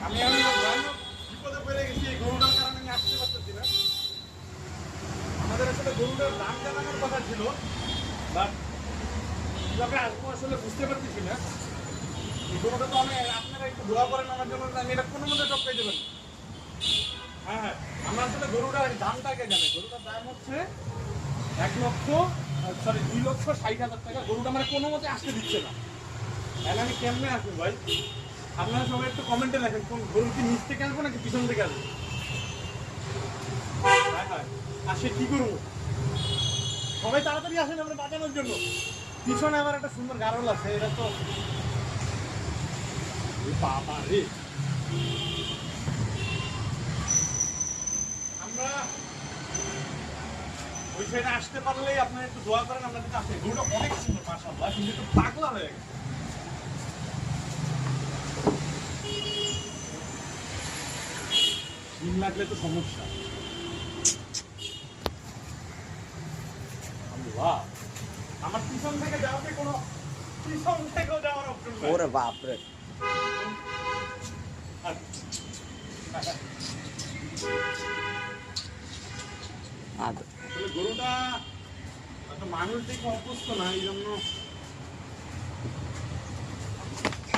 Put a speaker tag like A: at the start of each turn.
A: আমি ভয়ানক বিপদে পড়ে গেছি এই গরুটার কারণে আমি আসতে পারতেছি না। আমাদের আসলে গরুটার দাম জানানোর কথা ছিল, বাট কিভাবে আসবো আসলে বুঝতে পারতেছি না। এই গরুটা তো আমি আপনারা একটু দোয়া করেন আমার জন্য, আমি এটা কোনো মতে টপকাই দেবেন। হ্যাঁ হ্যাঁ, আমরা আসলে গরুটার দামটা আগে জানি। গরুটার দাম হচ্ছে 2,60,000 টাকা। গরুটা মানে কোনো মতে আসতে দিচ্ছে না। তাহলে আমি কেমনে আসবো ভাই? আপনারা সবাই একটু কমেন্টে লেখেন, কোন গরু কি নিচ থেকে আসবো নাকি পিছন থেকে আসবো? হ্যাঁ হ্যাঁ, আর সে কি করবো? সবাই তাড়াতাড়ি আসেন আমরা বাঁচানোর জন্য। পিছনে আমার একটা সুন্দর গারল আছে, এটা তো বাবা রে। আমরা ওই সাইডে আসতে পারলেই আপনারা একটু দোয়া করেন, আমরা কিন্তু আসি। গরুটা অনেক সুন্দর মাশাআল্লাহ, কিন্তু একটু পাগলা হয়ে গেছে। ডিম লাগলে তো সমস্যা। আল্লাহ, আমার পিছন থেকে যাওয়াতে কোনো পিছন থেকেও যাওয়ার অপশন নাই।
B: ওরে বাপ রে।
A: আসলে গরুটা একটা মানুষ দেখে অভ্যস্ত না, এই জন্য